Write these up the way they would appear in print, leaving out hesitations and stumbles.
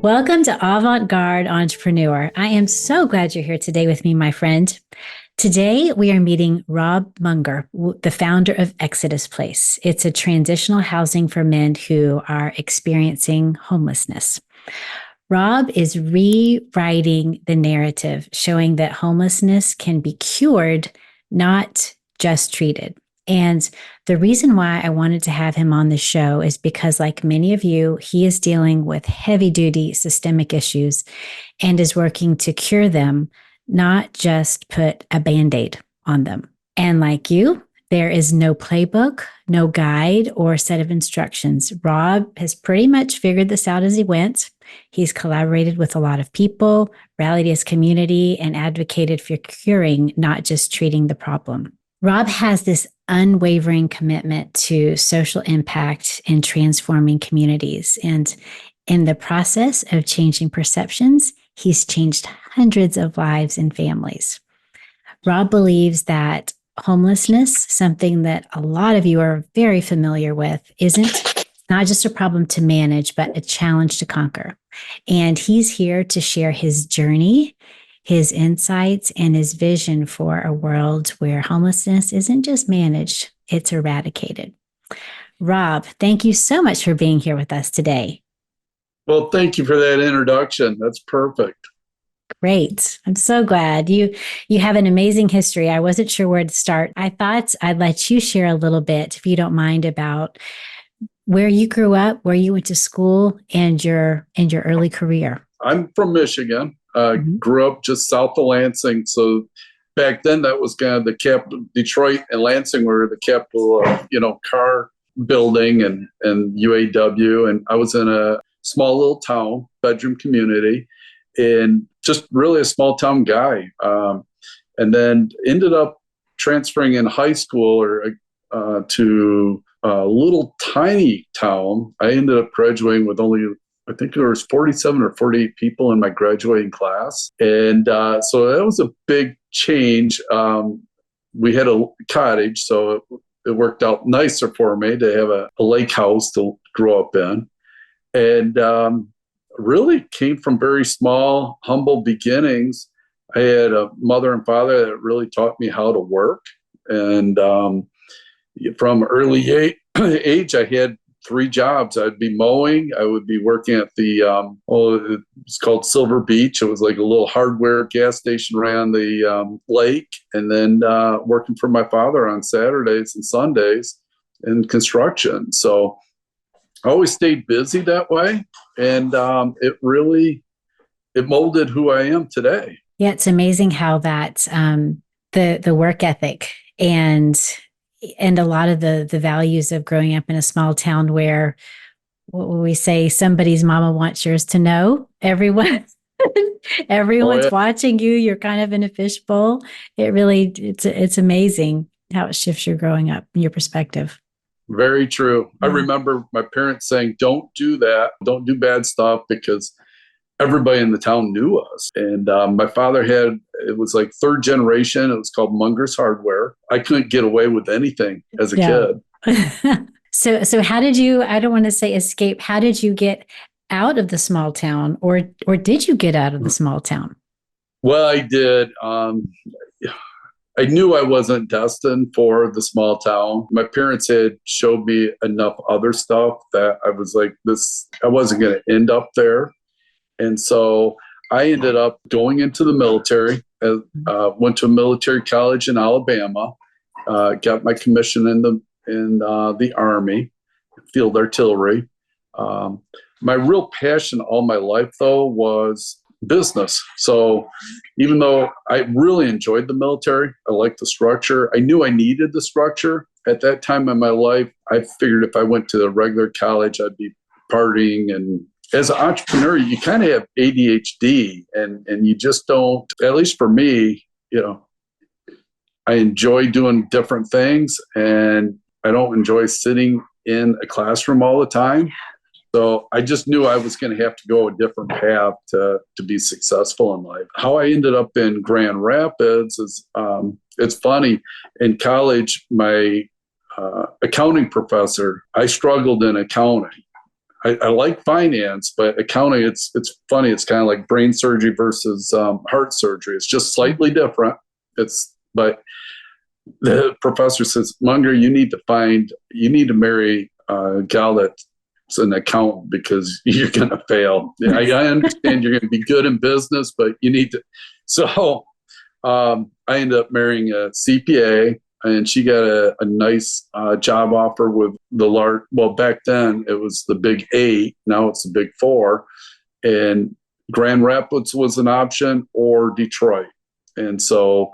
Welcome to Avant-Garde Entrepreneur. I am so glad you're here today with me, my friend. Today, we are meeting Robb Munger, the founder of Exodus Place. It's a transitional housing for men who are experiencing homelessness. Robb is rewriting the narrative, showing that homelessness can be cured, not just treated. And the reason why I wanted to have him on the show is because, like many of you, he is dealing with heavy duty systemic issues and is working to cure them, not just put a Band-Aid on them. And like you, there is no playbook, no guide or set of instructions. Robb has pretty much figured this out as he went. He's collaborated with a lot of people, rallied his community, and advocated for curing, not just treating the problem. Robb has this unwavering commitment to social impact and transforming communities. And in the process of changing perceptions, he's changed hundreds of lives and families. Robb believes that homelessness, something that a lot of you are very familiar with, isn't not just a problem to manage, but a challenge to conquer. And he's here to share his journey, his insights, and his vision for a world where homelessness isn't just managed, it's eradicated. Robb, thank you so much for being here with us today. Well, thank you for that introduction. That's perfect. Great. I'm so glad you have an amazing history. I wasn't sure where to start. I thought I'd let you share a little bit, if you don't mind, about where you grew up, where you went to school, and your early career. I'm from Michigan. Grew up just south of Lansing. So back then, that was kind of the capital. Detroit and Lansing were the capital of, car building and UAW. And I was in a small little town, bedroom community, and just really a small town guy. And then ended up transferring in high school to a little tiny town. I ended up graduating with only, I think there was 47 or 48 people in my graduating class. And so that was a big change. We had a cottage, so it worked out nicer for me to have a lake house to grow up in. And really came from very small, humble beginnings. I had a mother and father that really taught me how to work. And from early age, I had 3 jobs. I'd be mowing. I would be working at it's called Silver Beach. It was like a little hardware gas station right on the lake. And then working for my father on Saturdays and Sundays in construction. So I always stayed busy that way. And it molded who I am today. Yeah, it's amazing how that the work ethic and a lot of the values of growing up in a small town where, what will we say, somebody's mama wants yours to know. Everyone's watching you. You're kind of in a fishbowl. It's amazing how it shifts your growing up, your perspective. Very true. Yeah. I remember my parents saying, don't do that. Don't do bad stuff, because everybody in the town knew us. And my father it was like 3rd generation. It was called Munger's Hardware. I couldn't get away with anything as a kid. So how did you, I don't want to say escape, how did you get out of the small town, or did you get out of the small town? Well, I did. I knew I wasn't destined for the small town. My parents had showed me enough other stuff that I was like, I wasn't going to end up there. And so I ended up going into the military, went to a military college in Alabama, got my commission in the Army, field artillery. My real passion all my life, though, was business. So even though I really enjoyed the military, I liked the structure. I knew I needed the structure. At that time in my life, I figured if I went to the regular college, I'd be partying. And as an entrepreneur, you kind of have ADHD and you just don't, at least for me, I enjoy doing different things, and I don't enjoy sitting in a classroom all the time. So I just knew I was going to have to go a different path to be successful in life. How I ended up in Grand Rapids is, it's funny. In college, my accounting professor, I struggled in accounting. I like finance, but accounting, it's funny. It's kind of like brain surgery versus heart surgery. It's just slightly different. But the professor says, Munger, you need to marry a gal that's an accountant because you're going to fail. I understand you're going to be good in business, but you need to. So I ended up marrying a CPA, and she got a nice job offer with back then it was the big 8. Now it's the big 4. And Grand Rapids was an option, or Detroit. And so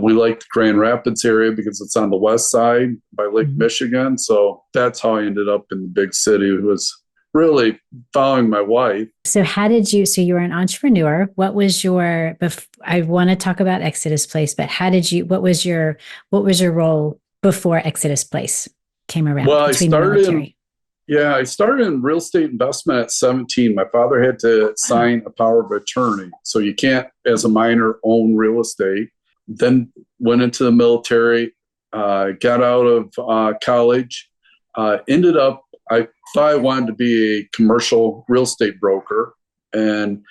we liked Grand Rapids area because it's on the west side by Lake Michigan. So that's how I ended up in the big city. It was really following my wife. So you were an entrepreneur. What was I want to talk about Exodus Place, but what was your role before Exodus Place came around? Well, I started in real estate investment at 17. My father had to sign a power of attorney. So you can't, as a minor, own real estate. Then went into the military, got out of college, ended up, I thought I wanted to be a commercial real estate broker. And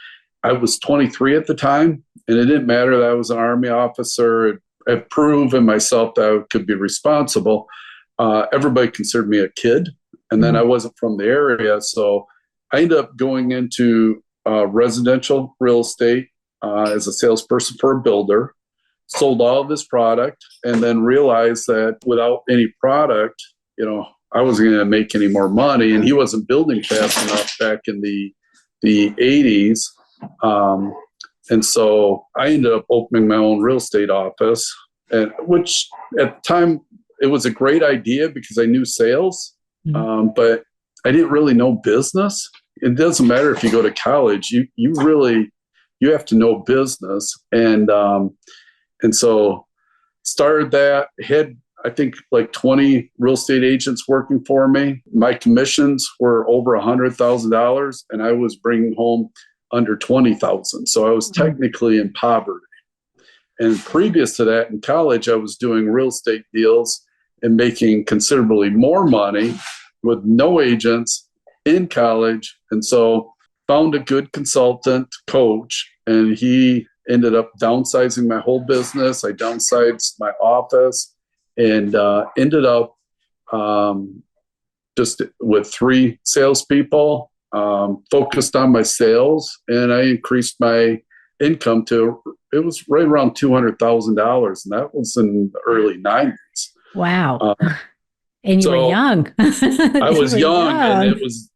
I was 23 at the time, and it didn't matter that I was an Army officer. I proven myself that I could be responsible. Everybody considered me a kid, and then I wasn't from the area. So I ended up going into residential real estate as a salesperson for a builder, sold all of his product, and then realized that without any product, I wasn't going to make any more money, and he wasn't building fast enough back in the 80s. And so I ended up opening my own real estate office, which at the time, it was a great idea because I knew sales, but I didn't really know business. It doesn't matter if you go to college, you have to know business. And so started that, had I think like 20 real estate agents working for me. My commissions were over $100,000, and I was bringing home under 20,000. So I was technically in poverty. And previous to that, in college, I was doing real estate deals and making considerably more money with no agents in college. And so found a good consultant coach, and he ended up downsizing my whole business. I downsized my office, and ended up just with 3 salespeople, focused on my sales, and I increased my income it was right around $200,000, and that was in the early 90s. Wow. And you were young. I was young, and it was,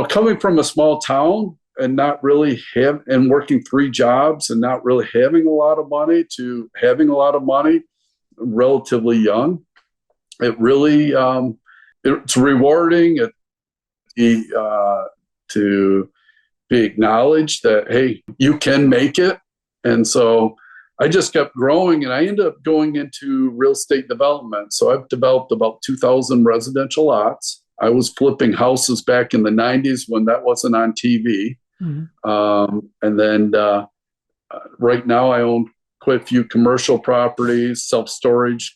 coming from a small town and not really and working 3 jobs and not really having a lot of money to having a lot of money relatively young. It really, it's rewarding to be acknowledged that, hey, you can make it. And so I just kept growing, and I ended up going into real estate development. So I've developed about 2,000 residential lots. I was flipping houses back in the 90s when that wasn't on TV. And then right now I own quite a few commercial properties,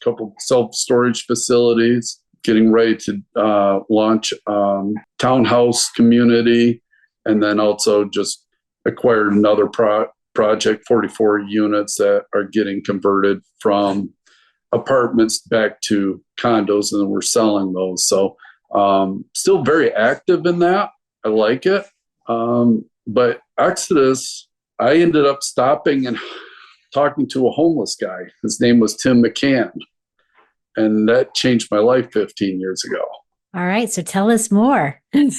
couple self-storage facilities, getting ready to launch townhouse community, and then also just acquired another project, 44 units that are getting converted from apartments back to condos, and then we're selling those. So still very active in that. I like it. But Exodus, I ended up stopping and talking to a homeless guy. His name was Tim McCann. And that changed my life 15 years ago. All right. So tell us more. And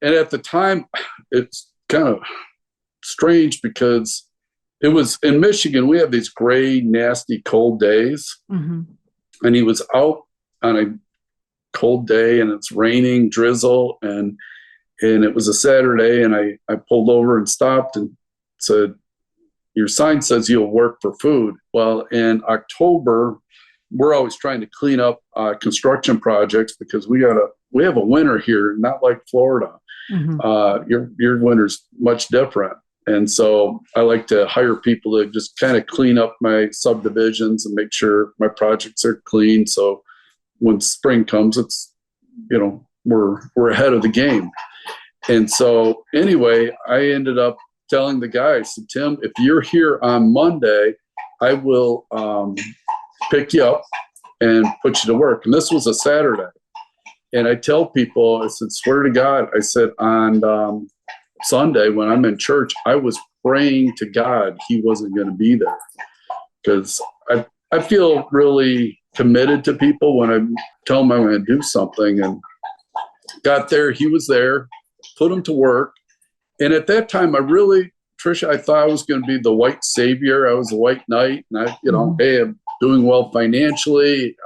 at the time, it's kind of strange because it was in Michigan. We have these gray, nasty, cold days. And he was out on a cold day, and it's raining, drizzle, and it was a Saturday, and I pulled over and stopped and said, your sign says you'll work for food. Well, in October, we're always trying to clean up construction projects because we have a winter here, not like Florida. Your winter's much different. And so I like to hire people to just kind of clean up my subdivisions and make sure my projects are clean. So when spring comes, it's, we're ahead of the game. And so anyway, I ended up telling the guy, I said, Tim, if you're here on Monday, I will pick you up and put you to work. And this was a Saturday. And I tell people, I said, swear to God, I said, on Sunday when I'm in church, I was praying to God he wasn't going to be there. Because I feel really committed to people when I tell them I'm going to do something. And got there, he was there, put him to work. And at that time, Tricia, I thought I was going to be the white savior. I was a white knight. And hey, I'm doing well financially.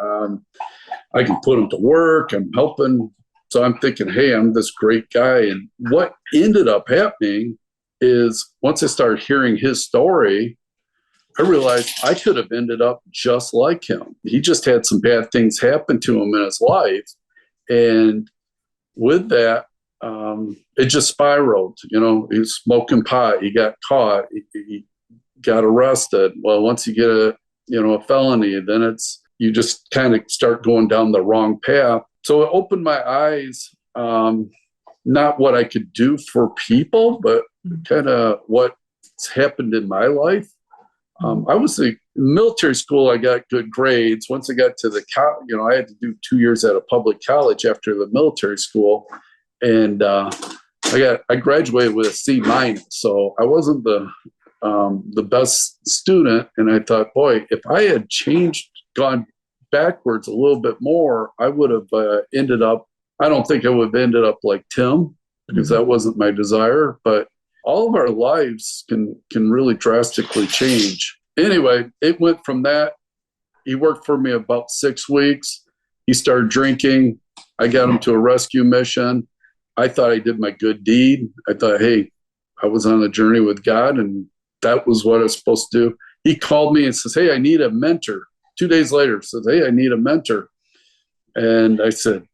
I can put him to work. I'm helping. So I'm thinking, hey, I'm this great guy. And what ended up happening is once I started hearing his story, I realized I could have ended up just like him. He just had some bad things happen to him in his life. And with that, it just spiraled. He was smoking pot. He got caught. He got arrested. Well, once you get a felony, then you just kind of start going down the wrong path. So it opened my eyes, not what I could do for people, but kind of what's happened in my life. I was in military school. I got good grades. Once I got to the college, I had to do 2 years at a public college after the military school. And I graduated with a C-. So I wasn't the best student. And I thought, boy, if I had gone backwards a little bit more, I would have ended up, I don't think I would have ended up like Tim, because that wasn't my desire. But all of our lives can really drastically change. Anyway, it went from that. He worked for me about 6 weeks. He started drinking. I got him to a rescue mission. I thought I did my good deed. I thought, hey, I was on a journey with God, and that was what I was supposed to do. He called me and says, hey, I need a mentor. 2 days later, says, hey, I need a mentor. And I said,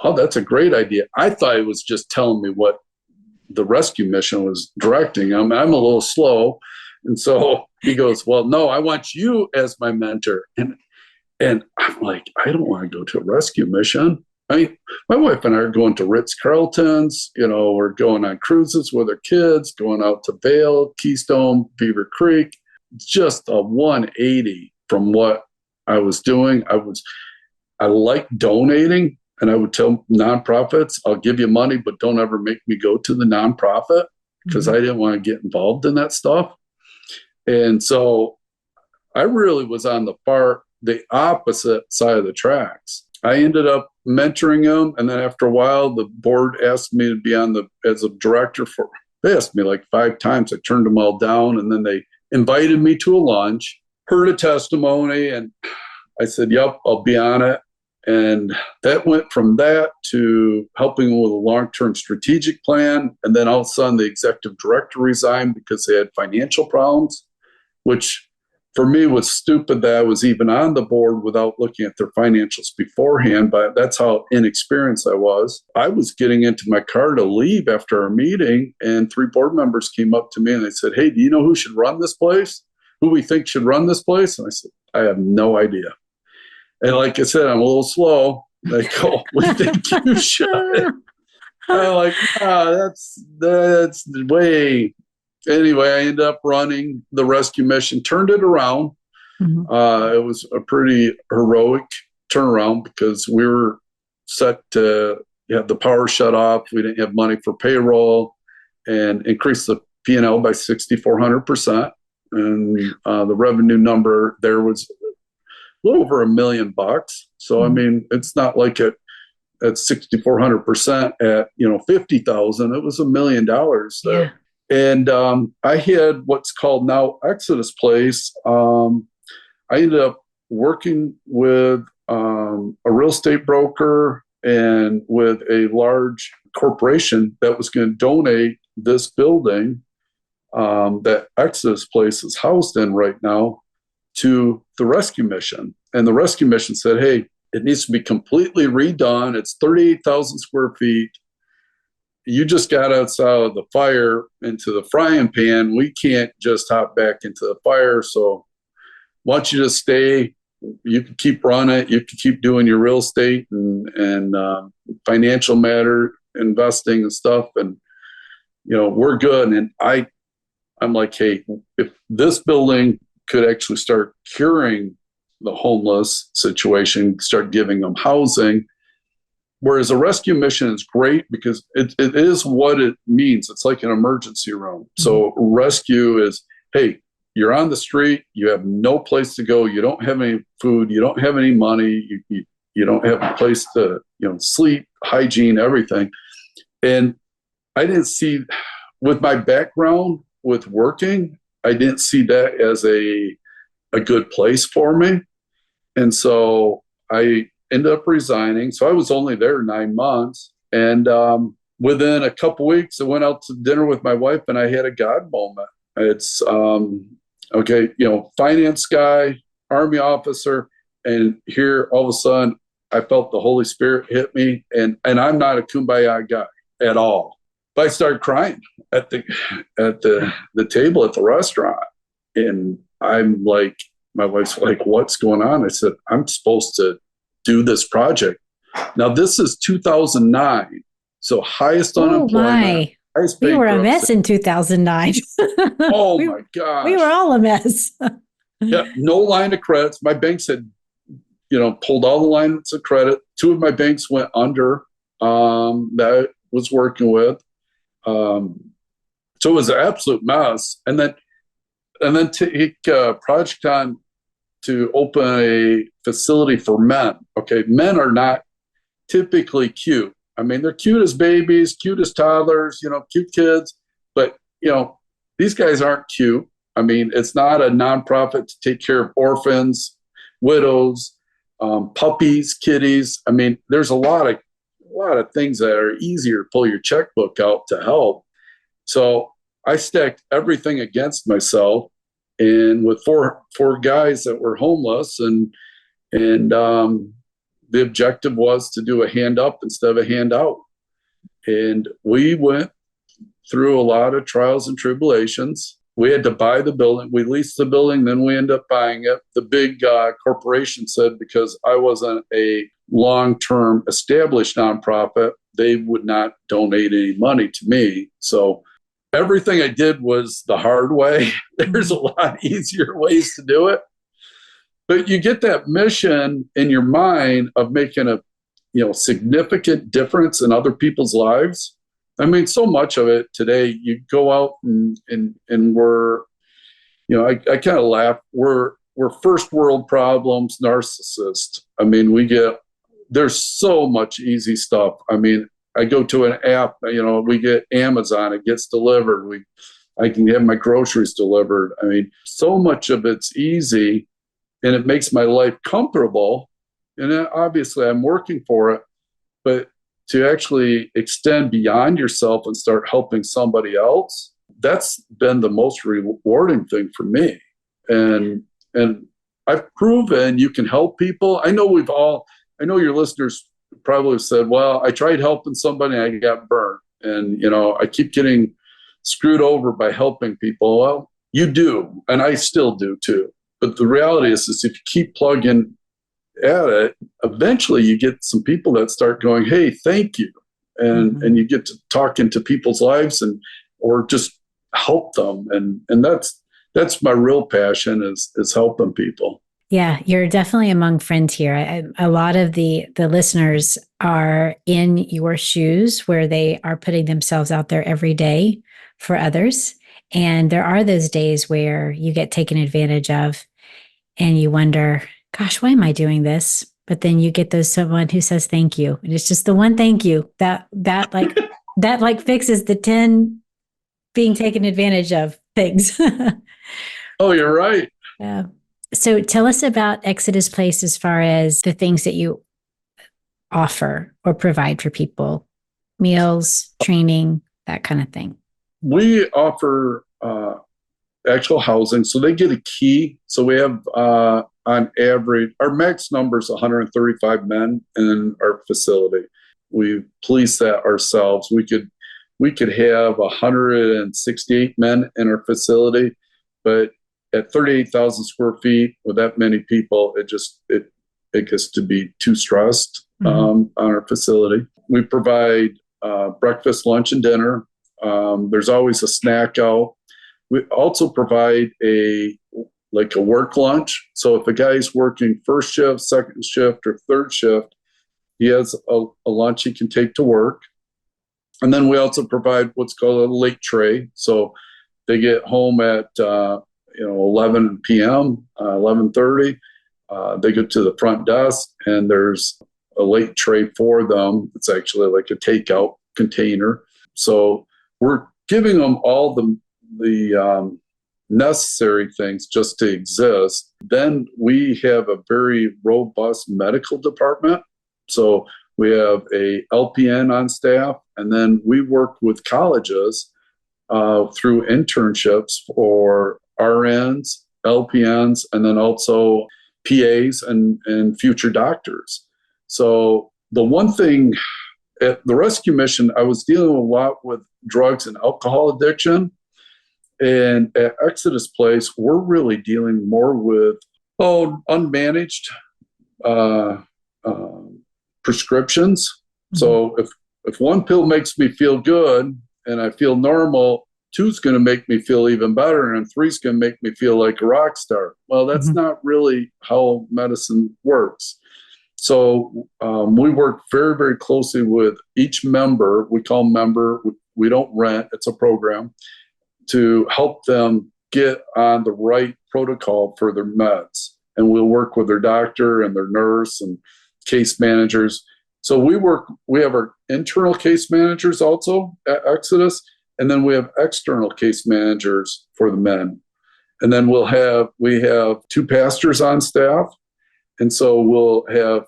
oh, that's a great idea. I thought he was just telling me what the rescue mission was directing. I'm a little slow. And so he goes, well, no, I want you as my mentor. And I'm like, I don't want to go to a rescue mission. I mean, my wife and I are going to Ritz-Carltons, we're going on cruises with our kids, going out to Vail, Keystone, Beaver Creek. Just a 180 from what I was doing. I like donating, and I would tell nonprofits, I'll give you money, but don't ever make me go to the nonprofit, because I didn't want to get involved in that stuff. And so I really was on the opposite side of the tracks. I ended up mentoring him, and then after a while, the board asked me to be as a director they asked me like 5 times. I turned them all down, and then they invited me to a lunch, heard a testimony, and I said, yep, I'll be on it. And that went from that to helping with a long-term strategic plan. And then all of a sudden, the executive director resigned because they had financial problems, which for me was stupid that I was even on the board without looking at their financials beforehand. But that's how inexperienced I was. I was getting into my car to leave after our meeting, and 3 board members came up to me and they said, hey, do you know who should run this place? Who we think should run this place? And I said, I have no idea. And like I said, I'm a little slow. They go, we think you should. I'm like, that's way. Anyway, I ended up running the rescue mission, turned it around. It was a pretty heroic turnaround because we were set to have the power shut off. We didn't have money for payroll, and increased the P&L by 6,400%. And the revenue number there was a little over $1 million. So, I mean, it's not like at 6,400% at, 50,000, it was $1 million. Yeah. And I had what's called now Exodus Place. I ended up working with a real estate broker and with a large corporation that was going to donate this building that Exodus Place is housed in right now to the rescue mission. And the rescue mission said, hey, it needs to be completely redone. It's 38,000 square feet. You just got outside of the fire into the frying pan. We can't just hop back into the fire. So why don't you just stay? You can keep running it. You can keep doing your real estate and financial matter, investing and stuff. And, we're good. And I'm like, hey, if this building could actually start curing the homeless situation, start giving them housing. Whereas a rescue mission is great because it is what it means. It's like an emergency room. So rescue is, hey, you're on the street, you have no place to go, you don't have any food, you don't have any money, you don't have a place to sleep, hygiene, everything. And I didn't see, with my background with working, I didn't see that as a good place for me. And so I ended up resigning. So I was only there 9 months. And within a couple weeks, I went out to dinner with my wife and I had a God moment. It's, finance guy, Army officer. And here all of a sudden, I felt the Holy Spirit hit me. And I'm not a kumbaya guy at all. But I started crying at the table at the restaurant. And I'm like, my wife's like, what's going on? I said, I'm supposed to do this project. Now, this is 2009. So highest unemployment. Highest we were a mess in 2009. Oh, my gosh. We were all a mess. Yeah, no line of credits. My banks had, pulled all the lines of credit. 2 of my banks went under that I was working with. So it was an absolute mess. And then take a project on to open a facility for men. Okay, men are not typically cute. I mean, they're cute as babies, cute as toddlers, cute kids. But, these guys aren't cute. I mean, it's not a nonprofit to take care of orphans, widows, puppies, kitties. I mean, there's a lot of things that are easier to pull your checkbook out to help. So I stacked everything against myself, and with four guys that were homeless, and the objective was to do a hand up instead of a handout. And we went through a lot of trials and tribulations. We had to buy the building. We leased the building, then we ended up buying it. The big corporation said because I wasn't a long-term established nonprofit, they would not donate any money to me. So everything I did was the hard way. There's a lot easier ways to do it. But you get that mission in your mind of making a significant difference in other people's lives. I mean, so much of it today, you go out and we're, I kind of laugh. We're first world problems, narcissists. I mean, there's so much easy stuff. I mean, I go to an app, we get Amazon, it gets delivered. I can have my groceries delivered. I mean, so much of it's easy and it makes my life comfortable. And obviously I'm working for it, but to actually extend beyond yourself and start helping somebody else, that's been the most rewarding thing for me. And I've proven you can help people. I know your listeners probably said, well, I tried helping somebody and I got burned. And, I keep getting screwed over by helping people. Well, you do. And I still do too. But the reality is if you keep plugging at it, eventually you get some people that start going, hey, thank you. And you get to talk into people's lives or just help them. And that's my real passion is helping people. Yeah, you're definitely among friends here. A lot of the listeners are in your shoes where they are putting themselves out there every day for others. And there are those days where you get taken advantage of and you wonder, gosh, why am I doing this? But then you get someone who says thank you. And it's just the one thank you that fixes the 10 being taken advantage of things. Oh, you're right. Yeah. So tell us about Exodus Place as far as the things that you offer or provide for people, meals, training, that kind of thing. We offer actual housing. So they get a key. So we have on average, our max number is 135 men in our facility. We police that ourselves. We could have 168 men in our facility, but at 38,000 square feet with that many people, it gets to be too stressed on our facility. We provide breakfast, lunch, and dinner. There's always a snack out. We also provide a work lunch. So if a guy's working first shift, second shift, or third shift, he has a lunch he can take to work. And then we also provide what's called a late tray. So they get home at 11 p.m., 11:30. They go to the front desk, and there's a late tray for them. It's actually like a takeout container. So we're giving them all the necessary things just to exist. Then we have a very robust medical department. So we have a LPN on staff, and then we work with colleges through internships for RNs, LPNs, and then also PAs and future doctors. So the one thing at the rescue mission, I was dealing a lot with drugs and alcohol addiction. And at Exodus Place, we're really dealing more with unmanaged prescriptions. Mm-hmm. So if one pill makes me feel good and I feel normal, two's going to make me feel even better, and three's going to make me feel like a rock star. Well, that's not really how medicine works. So we work very, very closely with each member. We call them member. We don't rent. It's a program to help them get on the right protocol for their meds. And we'll work with their doctor and their nurse and case managers. So we have our internal case managers also at Exodus, and then we have external case managers for the men. And then we have two pastors on staff. And so we'll have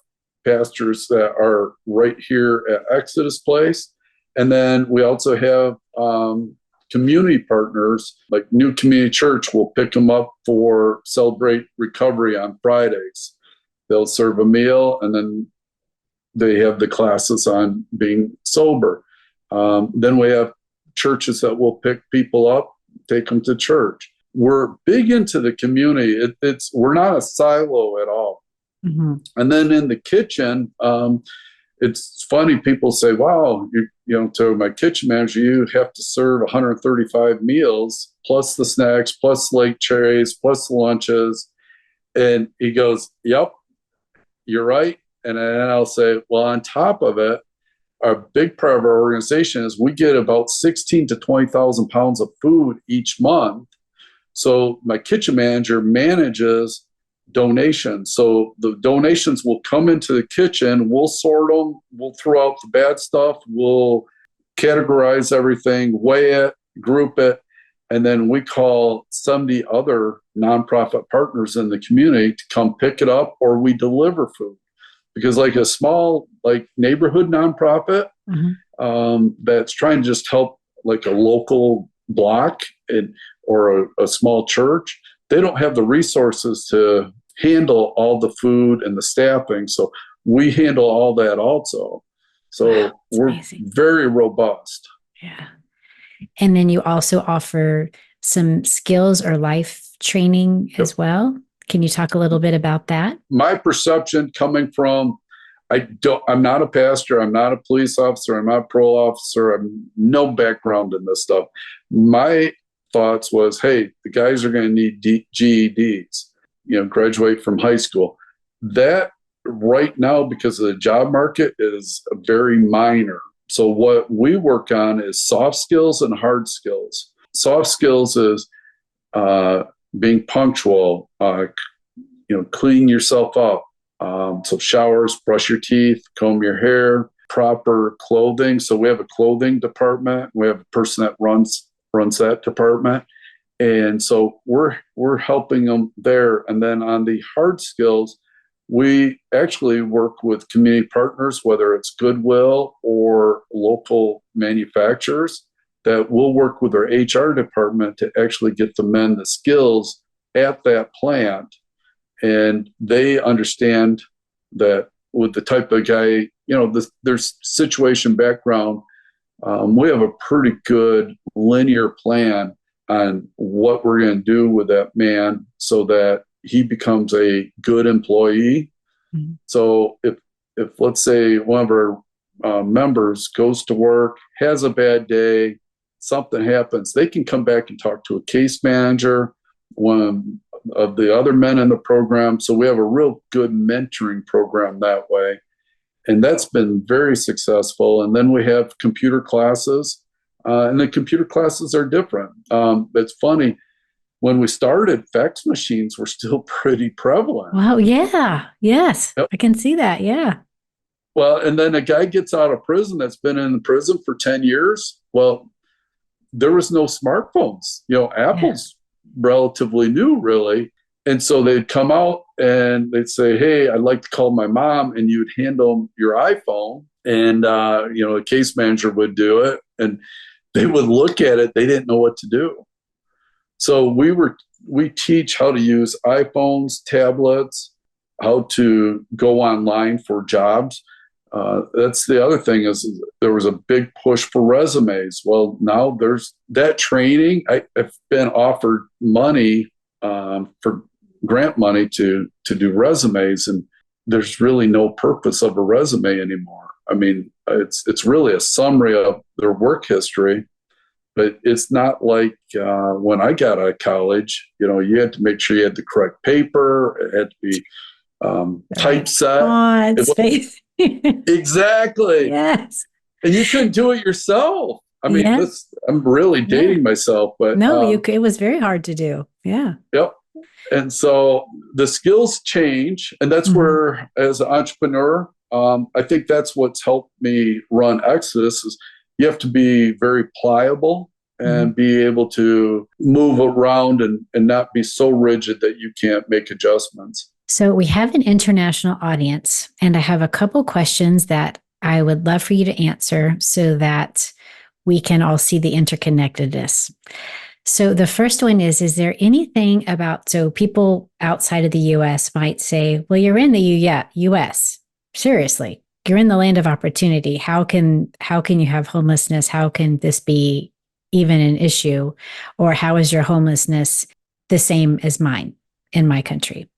pastors that are right here at Exodus Place. And then we also have community partners, like New Community Church will pick them up for Celebrate Recovery on Fridays. They'll serve a meal, and then they have the classes on being sober. Then we have churches that will pick people up, take them to church. We're big into the community. We're not a silo at all. Mm-hmm. And then in the kitchen, it's funny. People say, "Wow, to my kitchen manager, you have to serve 135 meals plus the snacks, plus late trays, plus the lunches." And he goes, "Yep, you're right." And then I'll say, "Well, on top of it, a big part of our organization is we get about 16 to 20,000 pounds of food each month. So my kitchen manager manages donations. So the donations will come into the kitchen. We'll sort them. We'll throw out the bad stuff. We'll categorize everything, weigh it, group it, and then we call 70 other nonprofit partners in the community to come pick it up, or we deliver food. Because like a small neighborhood nonprofit that's trying to just help like a local block or a small church, they don't have the resources to handle all the food and the staffing. So we handle all that also. So we're amazing. Very robust. Yeah. And then you also offer some skills or life training as well. Can you talk a little bit about that? My perception coming from, I'm not a pastor, I'm not a police officer, I'm not a parole officer, I'm no background in this stuff. My thoughts was, hey, the guys are going to need GEDs, graduate from high school. That right now, because of the job market, is very minor. So what we work on is soft skills and hard skills. Soft skills is being punctual, cleaning yourself up. So showers, brush your teeth, comb your hair, proper clothing. So we have a clothing department. We have a person that runs that department. And so we're helping them there. And then on the hard skills, we actually work with community partners, whether it's Goodwill or local manufacturers, that will work with our HR department to actually get the men the skills at that plant. And they understand that with the type of guy, their situation background, we have a pretty good linear plan on what we're going to do with that man so that he becomes a good employee Mhm. So if let's say one of our members goes to work, has a bad day, something happens, they can come back and talk to a case manager, one of the other men in the program. So we have a real good mentoring program that way. And that's been very successful. And then we have computer classes, and the computer classes are different. It's funny, when we started, fax machines were still pretty prevalent. Wow. Yeah. Yes. Yep. I can see that. Yeah. Well, and then a guy gets out of prison that's been in prison for 10 years. Well, there was no smartphones. Apple's relatively new, really. And so they'd come out and they'd say, hey, I'd like to call my mom. And you'd hand them your iPhone, and, a case manager would do it. And they would look at it. They didn't know what to do. So we teach how to use iPhones, tablets, how to go online for jobs. That's the other thing is there was a big push for resumes. Well, now there's that training. I've been offered money for grant money to do resumes, and there's really no purpose of a resume anymore. I mean, it's really a summary of their work history, but it's not like when I got out of college. You had to make sure you had the correct paper. It had to be typeset. Space. Exactly. Yes. And you couldn't do it yourself. I mean, I'm really dating myself, but no, it was very hard to do. Yeah. Yep. And so the skills change, and that's where, as an entrepreneur, I think that's what's helped me run Exodus. Is you have to be very pliable and be able to move around and not be so rigid that you can't make adjustments. So we have an international audience, and I have a couple questions that I would love for you to answer so that we can all see the interconnectedness. So the first one is there anything so people outside of the US might say, well, you're in the US. Seriously, you're in the land of opportunity. How can you have homelessness? How can this be even an issue? Or how is your homelessness the same as mine in my country?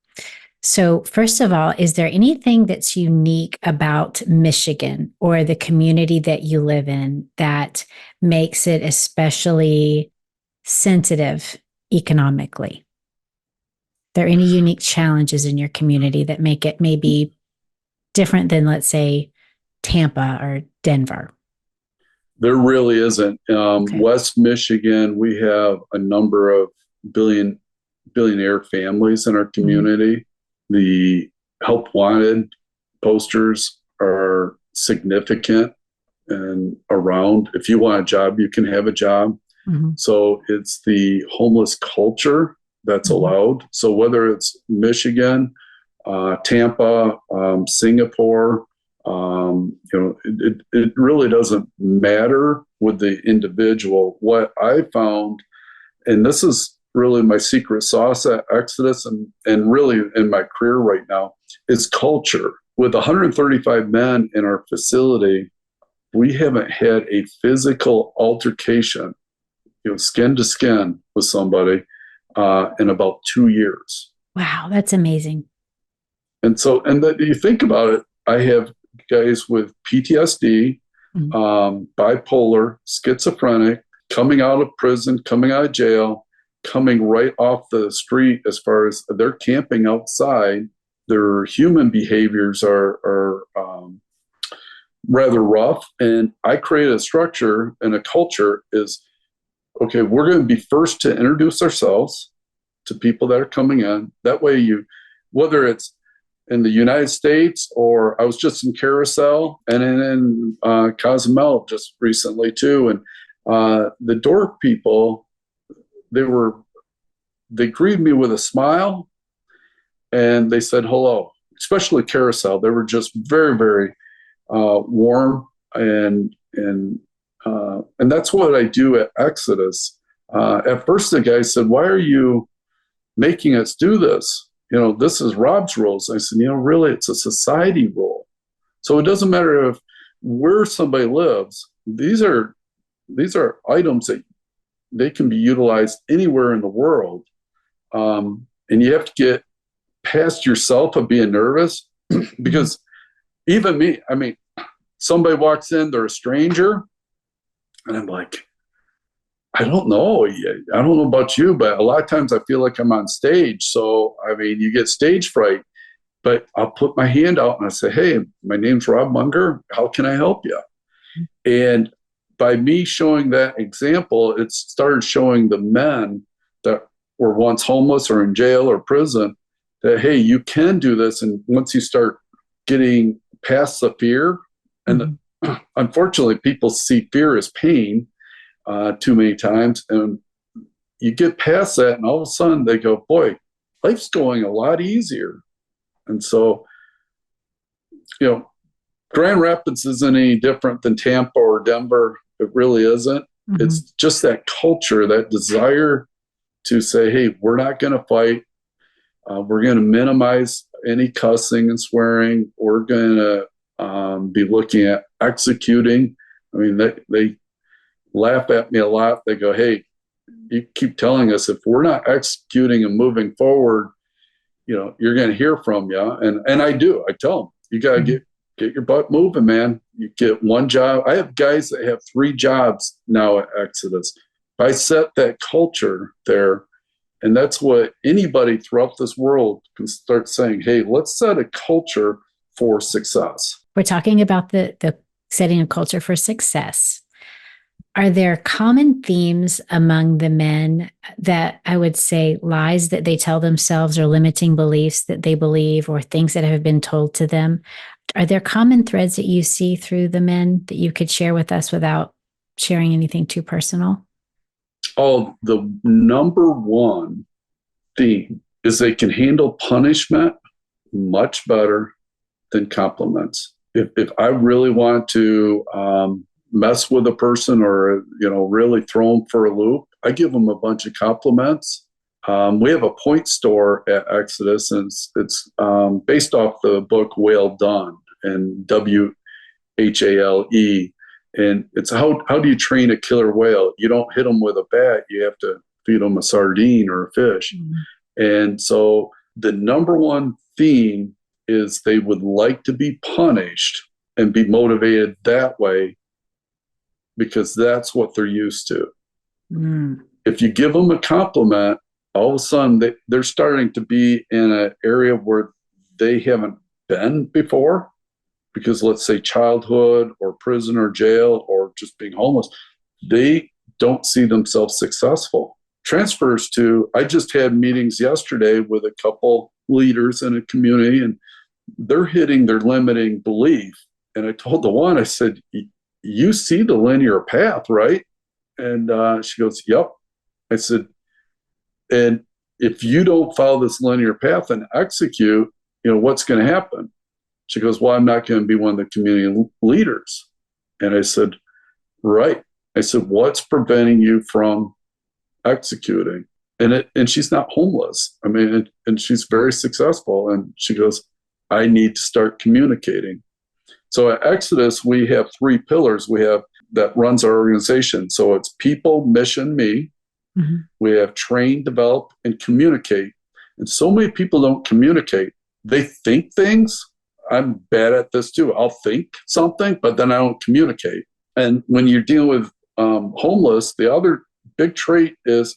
So first of all, is there anything that's unique about Michigan or the community that you live in that makes it especially sensitive economically? Are there any unique challenges in your community that make it maybe different than, let's say, Tampa or Denver? There really isn't. West Michigan, we have a number of billionaire families in our community. The help wanted posters are significant and around. If you want a job, you can have a job. So it's the homeless culture that's allowed. So whether it's Michigan, Tampa, Singapore, it really doesn't matter with the individual. What I found, and this is really my secret sauce at Exodus and really in my career right now, is culture. With 135 men in our facility, we haven't had a physical altercation, skin to skin with somebody in about 2 years. Wow, that's amazing. And that you think about it, I have guys with PTSD, bipolar, schizophrenic, coming out of prison, coming out of jail, coming right off the street as far as they're camping outside. Their human behaviors are rather rough. And I created a structure and a culture is, okay, we're going to be first to introduce ourselves to people that are coming in. That way whether it's in the United States or I was just in Carousel and in Cozumel just recently too. And the door people, they greeted me with a smile and they said hello, especially Carousel. They were just very, very warm and that's what I do at Exodus. At first, the guy said, "Why are you making us do this? This is Robb's rules." I said, really, it's a society rule. So it doesn't matter where somebody lives. These are items that they can be utilized anywhere in the world. And you have to get past yourself of being nervous Because even me, I mean, somebody walks in, they're a stranger, and I'm like, I don't know. I don't know about you, but a lot of times I feel like I'm on stage. So, I mean, you get stage fright, but I'll put my hand out and I say, hey, my name's Robb Munger. How can I help you? And by me showing that example, it started showing the men that were once homeless or in jail or prison that, hey, you can do this. And once you start getting past the fear, and unfortunately, people see fear as pain too many times. And you get past that, and all of a sudden they go, boy, life's going a lot easier. And so, Grand Rapids isn't any different than Tampa or Denver. It really isn't. It's just that culture, that desire to say, hey, we're not going to fight. We're going to minimize any cussing and swearing. We're going to be looking at executing. I mean, they laugh at me a lot. They go, hey, you keep telling us if we're not executing and moving forward, you're going to hear from you. And I do. I tell them, you got to get your butt moving, man. You get one job. I have guys that have 3 jobs now at Exodus. I set that culture there, and that's what anybody throughout this world can start saying, hey, let's set a culture for success. We're talking about the setting a culture for success. Are there common themes among the men that I would say lies that they tell themselves or limiting beliefs that they believe or things that have been told to them? Are there common threads that you see through the men that you could share with us without sharing anything too personal? Oh, the number one theme is they can handle punishment much better than compliments. If I really want to mess with a person or, really throw them for a loop, I give them a bunch of compliments. We have a point store at Exodus, and it's based off the book Whale Done, and WHALE. And it's how do you train a killer whale? You don't hit them with a bat. You have to feed them a sardine or a fish. And so the number one theme is they would like to be punished and be motivated that way because that's what they're used to. If you give them a compliment, all of a sudden they're starting to be in an area where they haven't been before, because let's say childhood or prison or jail or just being homeless, they don't see themselves successful. Transfers to, I just had meetings yesterday with a couple leaders in a community, and they're hitting their limiting belief. And I told the one, I said, you see the linear path, right? And she goes, yep. I said, and if you don't follow this linear path and execute, what's going to happen? She goes, well, I'm not going to be one of the community leaders. And I said, right. I said, what's preventing you from executing? And she's not homeless. I mean, and she's very successful. And she goes, I need to start communicating. So at Exodus, we have 3 pillars that runs our organization. So it's people, mission, me. We have train, develop, and communicate. And so many people don't communicate. They think things. I'm bad at this too. I'll think something, but then I don't communicate. And when you're dealing with homeless, the other big trait is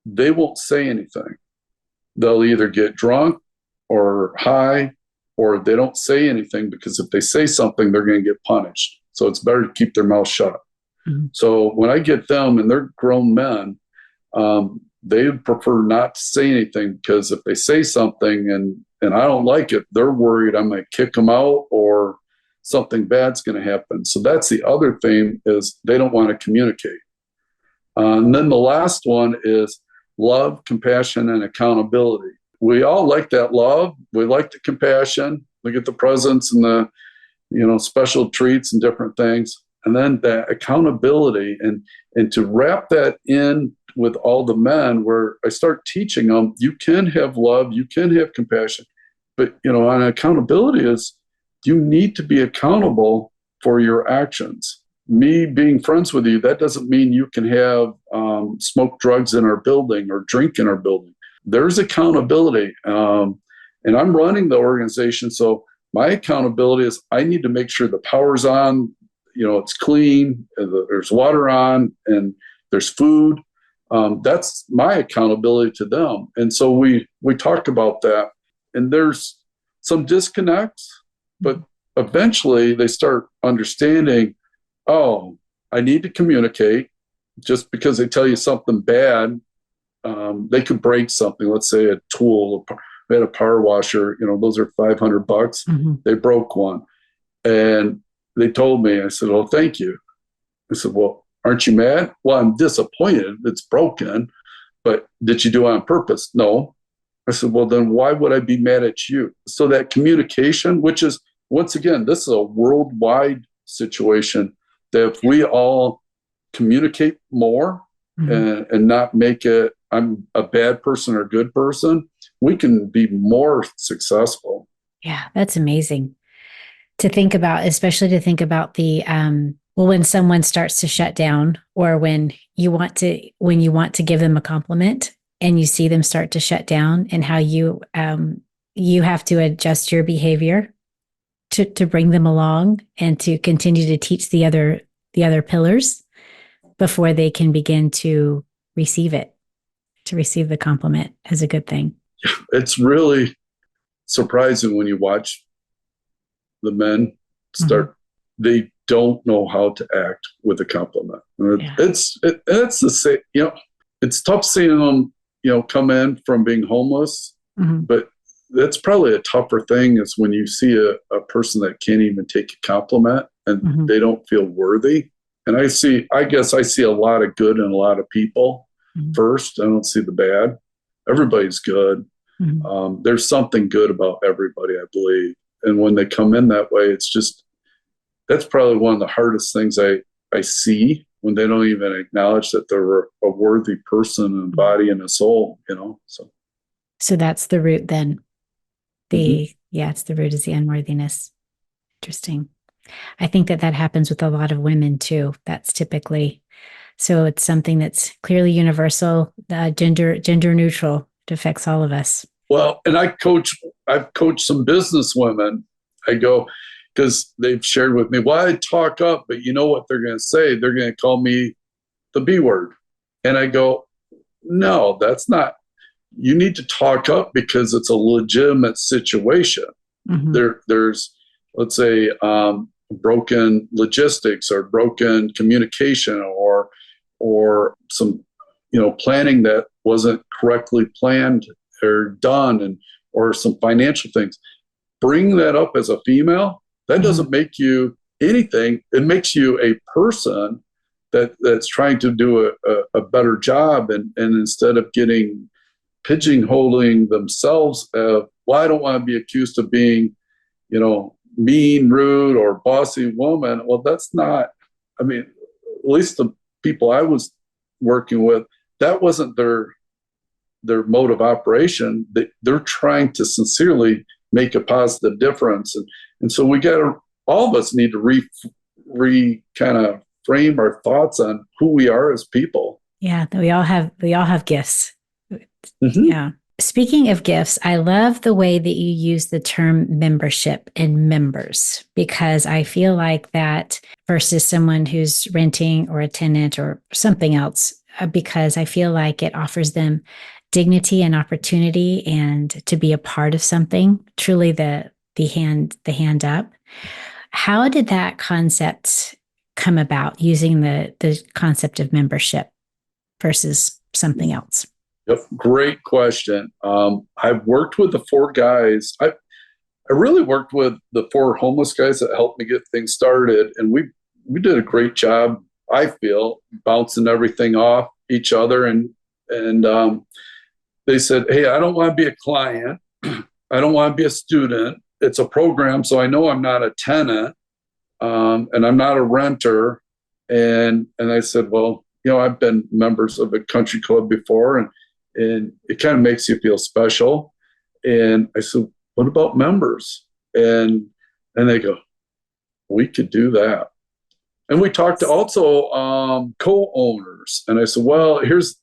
they won't say anything. They'll either get drunk or high, or they don't say anything, because if they say something, they're going to get punished. So it's better to keep their mouth shut. So when I get them, and they're grown men, they prefer not to say anything, because if they say something and I don't like it, they're worried I'm going to kick them out or something bad's going to happen. So that's the other thing, is they don't want to communicate. And then the last one is love, compassion, and accountability. We all like that love. We like the compassion. We get the presents and the, special treats and different things. And then the accountability, and to wrap that in with all the men, where I start teaching them, you can have love, you can have compassion, but on accountability is you need to be accountable for your actions. Me being friends with you, that doesn't mean you can have smoke drugs in our building or drink in our building. There's accountability. and I'm running the organization. So my accountability is I need to make sure the power's on, it's clean, there's water on, and there's food. That's my accountability to them. And so we talked about that, and there's some disconnects, but eventually they start understanding, oh, I need to communicate. Just because they tell you something bad, they could break something. Let's say a tool. We had a power washer, those are $500. Mm-hmm. They broke one. And they told me, I said, oh, thank you. I said, well, aren't you mad? Well, I'm disappointed it's broken, but did you do it on purpose? No. I said, well, then why would I be mad at you? So that communication, which is, once again, this is a worldwide situation, that if we all communicate more and not make it, I'm a bad person or a good person, we can be more successful. Yeah, that's amazing to think about, especially to think about the, when someone starts to shut down, or when you want to give them a compliment and you see them start to shut down, and how you have to adjust your behavior to bring them along and to continue to teach the other pillars before they can begin to receive the compliment as a good thing. It's really surprising when you watch the men start, they don't know how to act with a compliment. Yeah. It's the same, it's tough seeing them, come in from being homeless, but that's probably a tougher thing is when you see a person that can't even take a compliment and they don't feel worthy. And I guess I see a lot of good in a lot of people first. I don't see the bad. Everybody's good. There's something good about everybody, I believe. And when they come in that way, it's just, that's probably one of the hardest things I see, when they don't even acknowledge that they're a worthy person and a body and a soul, So that's the root then. It's the root is the unworthiness. Interesting. I think that happens with a lot of women too. That's typically, so it's something that's clearly universal, gender neutral. It affects all of us. Well, and I've coached some business women. I go, because they've shared with me, well, I talk up, but you know what they're going to say? They're going to call me the B word. And I go, no, that's not. You need to talk up because it's a legitimate situation. There's, let's say, broken logistics or broken communication or some, planning that wasn't correctly planned or done, or some financial things. Bring that up as a female. That doesn't make you anything. It makes you a person that's trying to do a better job. And instead of getting pigeonholing themselves, well, I don't want to be accused of being, mean, rude, or bossy woman. Well, that's not, at least the people I was working with, that wasn't their mode of operation. They're trying to sincerely make a positive difference. And so all of us need to kind of frame our thoughts on who we are as people. Yeah, we all have gifts. Yeah. Speaking of gifts, I love the way that you use the term membership and members, because I feel like that versus someone who's renting or a tenant or something else, because I feel like it offers them dignity and opportunity and to be a part of something, truly the hand up. How did that concept come about, using the concept of membership versus something else? Yep, great question. I've worked with the 4 guys. I really worked with the 4 homeless guys that helped me get things started, and we did a great job, I feel, bouncing everything off each other. And they said, hey, I don't want to be a client. I don't want to be a student. It's a program, so I know I'm not a tenant, and I'm not a renter. And I said, well, I've been members of a country club before, and it kind of makes you feel special. And I said, what about members? And they go, we could do that. And we talked to also co-owners. And I said, well, here's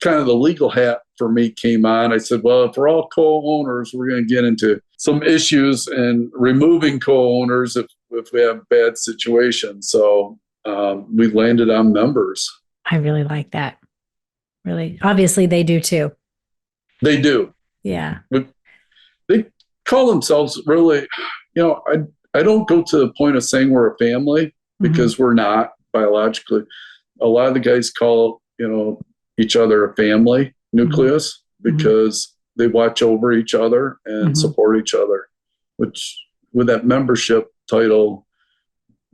kind of the legal hat for me came on. I said, well, if we're all co-owners, we're going to get into some issues and removing co-owners if we have bad situations. So we landed on members. I really like that. Really. Obviously, they do too. They do. Yeah. But they call themselves really, I don't go to the point of saying we're a family because we're not biologically. A lot of the guys call, each other a family nucleus because they watch over each other and support each other, which with that membership title,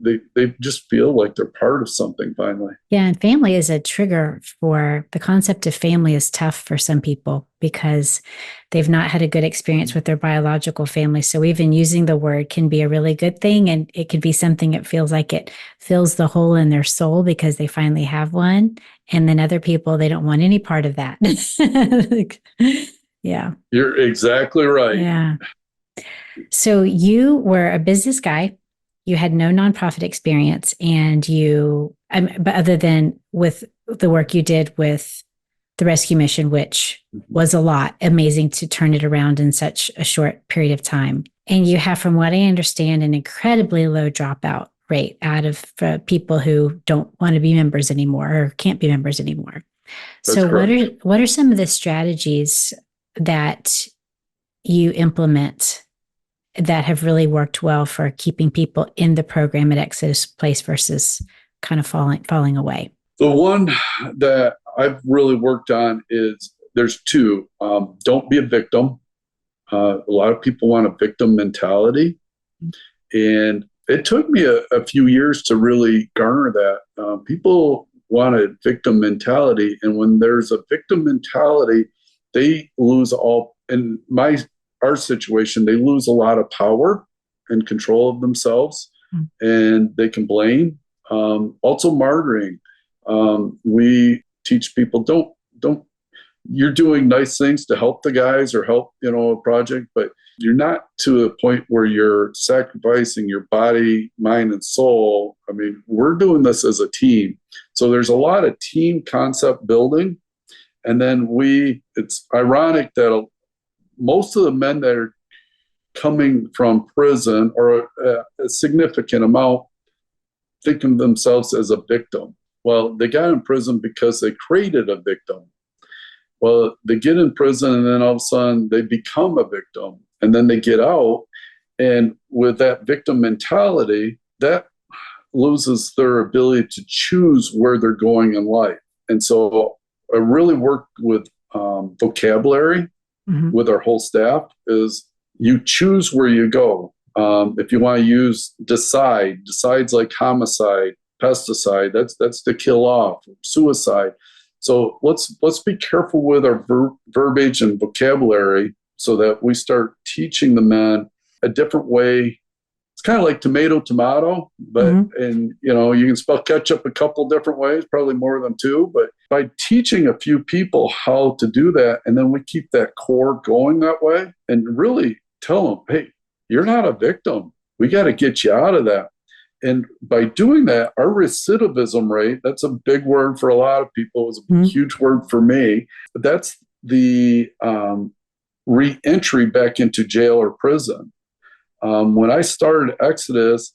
they just feel like they're part of something finally. Yeah. And family is a trigger for the concept of family is tough for some people because they've not had a good experience with their biological family. So even using the word can be a really good thing. And it could be something that feels like it fills the hole in their soul because they finally have one. And then other people, they don't want any part of that. Yeah. You're exactly right. Yeah. So you were a business guy. You had no nonprofit experience, and but other than with the work you did with the rescue mission, which was a lot, amazing to turn it around in such a short period of time. And you have, from what I understand, an incredibly low dropout rate out of people who don't want to be members anymore or can't be members anymore. That's so correct. what are some of the strategies that you implement that have really worked well for keeping people in the program at Exodus Place versus kind of falling away? The one that I've really worked on is there's two. Don't be a victim. A lot of people want a victim mentality. And it took me a few years to really garner that. People want a victim mentality. And when there's a victim mentality, they lose all, in our situation, they lose a lot of power and control of themselves, and they can blame. Also martyring. We teach people, don't, you're doing nice things to help the guys or help, a project, but you're not to a point where you're sacrificing your body, mind, and soul. I mean, we're doing this as a team. So there's a lot of team concept building. And then it's ironic that most of the men that are coming from prison, or a significant amount, think of themselves as a victim. Well, they got in prison because they created a victim. Well, they get in prison and then all of a sudden they become a victim, and then they get out. And with that victim mentality, that loses their ability to choose where they're going in life. And so I really work with vocabulary with our whole staff. Is you choose where you go. If you want to use decides like homicide, pesticide, that's to kill off, suicide. So let's be careful with our verbiage and vocabulary so that we start teaching the men a different way. It's kind of like tomato, but and you can spell ketchup a couple different ways, probably more than two. But by teaching a few people how to do that, and then we keep that core going that way, and really tell them, hey, you're not a victim. We got to get you out of that. And by doing that, our recidivism rate, that's a big word for a lot of people. It was a huge word for me. But that's the re-entry back into jail or prison. When I started Exodus,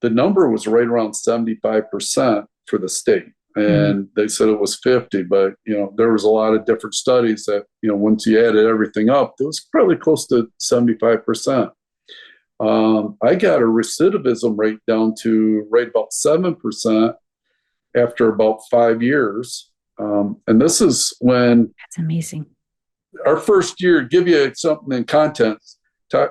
the number was right around 75% for the state. And they said it was 50, but there was a lot of different studies that, once you added everything up, it was probably close to 75%. I got a recidivism rate down to right about 7% after about 5 years. And this is when... That's amazing. Our first year, give you something in context. I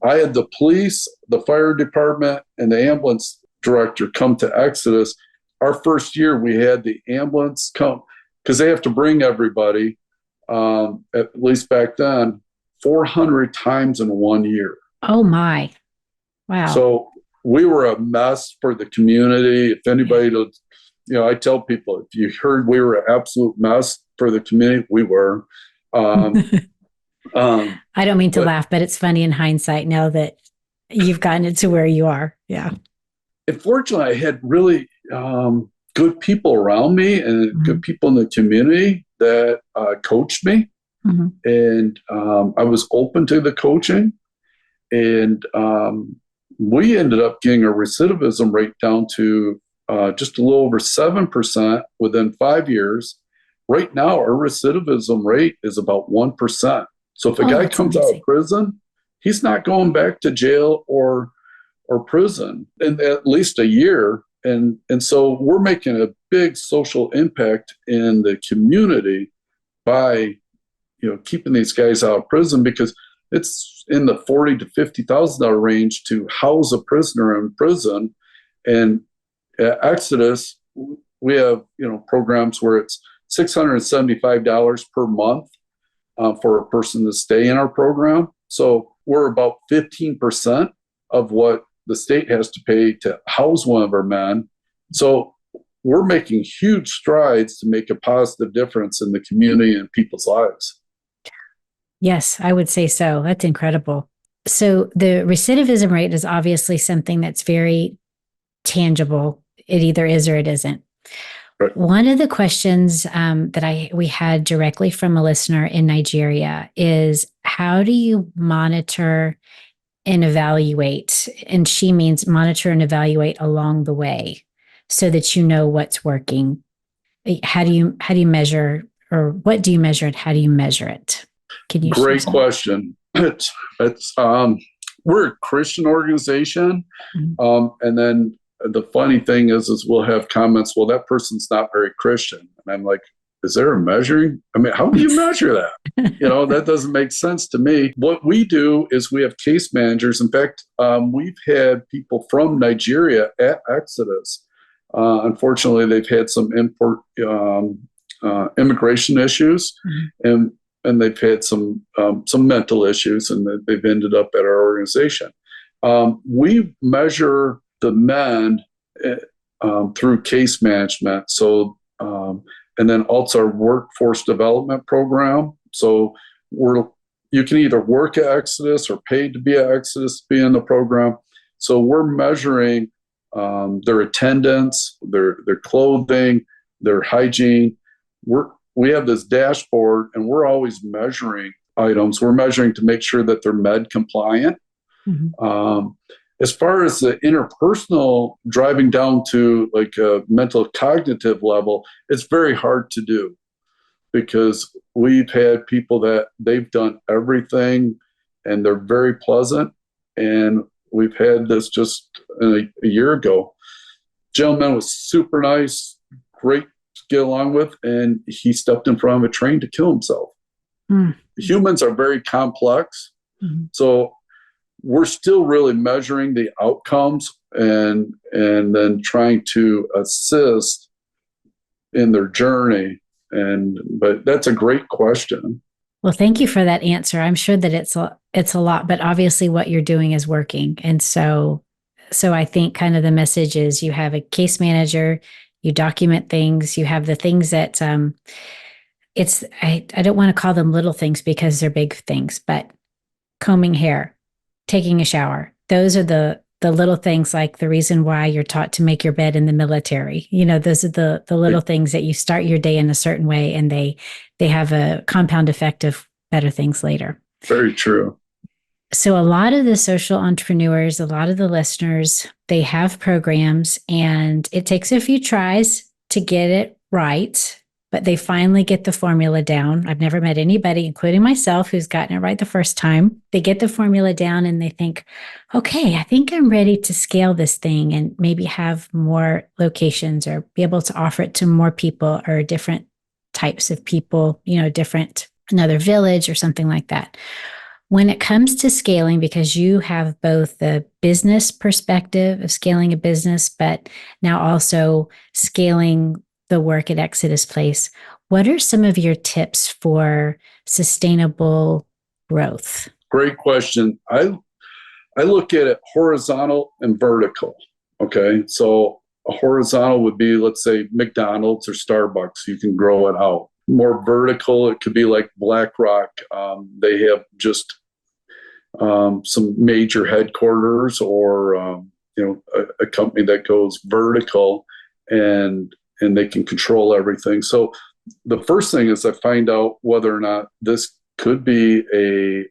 had the police, the fire department, and the ambulance director come to Exodus. Our first year, we had the ambulance come, because they have to bring everybody, at least back then, 400 times in 1 year. Oh, my. Wow. So we were a mess for the community. If anybody, I tell people, if you heard we were an absolute mess for the community, we were. I don't mean to laugh, but it's funny in hindsight now that you've gotten it to where you are. Yeah. Unfortunately, I had really good people around me and good people in the community that coached me, and I was open to the coaching, and we ended up getting our recidivism rate down to just a little over 7% within 5 years. Right now, our recidivism rate is about 1%. So if a guy comes out of prison, he's not going back to jail or prison in at least a year. And so we're making a big social impact in the community by keeping these guys out of prison, because it's in the $40,000 to $50,000 range to house a prisoner in prison. And at Exodus, we have programs where it's $675 per month for a person to stay in our program. So we're about 15% of what the state has to pay to house one of our men. So we're making huge strides to make a positive difference in the community and people's lives. Yes, I would say so. That's incredible. So the recidivism rate is obviously something that's very tangible. It either is or it isn't. Right. One of the questions that we had directly from a listener in Nigeria is, how do you monitor and evaluate? And she means monitor and evaluate along the way so that you know what's working. How do you measure, or what do you measure and how do you measure it? Can you Great question. It's we're a Christian organization, and then the funny thing is we'll have comments, well, that person's not very Christian. And I'm like, is there a measuring? I mean, how do you measure that? That doesn't make sense to me. What we do is we have case managers. In fact, we've had people from Nigeria at Exodus. Unfortunately, they've had some immigration issues, and they've had some mental issues, and they've ended up at our organization. We measure the men through case management. So, and then also our workforce development program. So you can either work at Exodus or paid to be at Exodus to be in the program. So we're measuring their attendance, their clothing, their hygiene. We have this dashboard, and we're always measuring items. We're measuring to make sure that they're med compliant. As far as the interpersonal, driving down to like a mental cognitive level, it's very hard to do, because we've had people that they've done everything and they're very pleasant. And we've had this just a year ago. Gentleman was super nice, great to get along with, and he stepped in front of a train to kill himself. Humans are very complex. So we're still really measuring the outcomes and then trying to assist in their journey. But that's a great question. Well, thank you for that answer. I'm sure that it's a lot, but obviously what you're doing is working. And so I think kind of the message is, you have a case manager, you document things, you have the things that I don't want to call them little things because they're big things, but combing hair, taking a shower. Those are the little things, like the reason why you're taught to make your bed in the military. Those are the little things that you start your day in a certain way, and they have a compound effect of better things later. Very true. So a lot of the social entrepreneurs, a lot of the listeners, they have programs, and it takes a few tries to get it right, but they finally get the formula down. I've never met anybody, including myself, who's gotten it right the first time. They get the formula down and they think, okay, I think I'm ready to scale this thing and maybe have more locations or be able to offer it to more people or different types of people, another village or something like that. When it comes to scaling, because you have both the business perspective of scaling a business, but now also scaling the work at Exodus Place, what are some of your tips for sustainable growth? Great question. I look at it horizontal and vertical. Okay. So a horizontal would be, let's say, McDonald's or Starbucks. You can grow it out. More vertical, it could be like BlackRock. They have just some major headquarters, or a company that goes vertical and they can control everything. So the first thing is I find out whether or not this could be a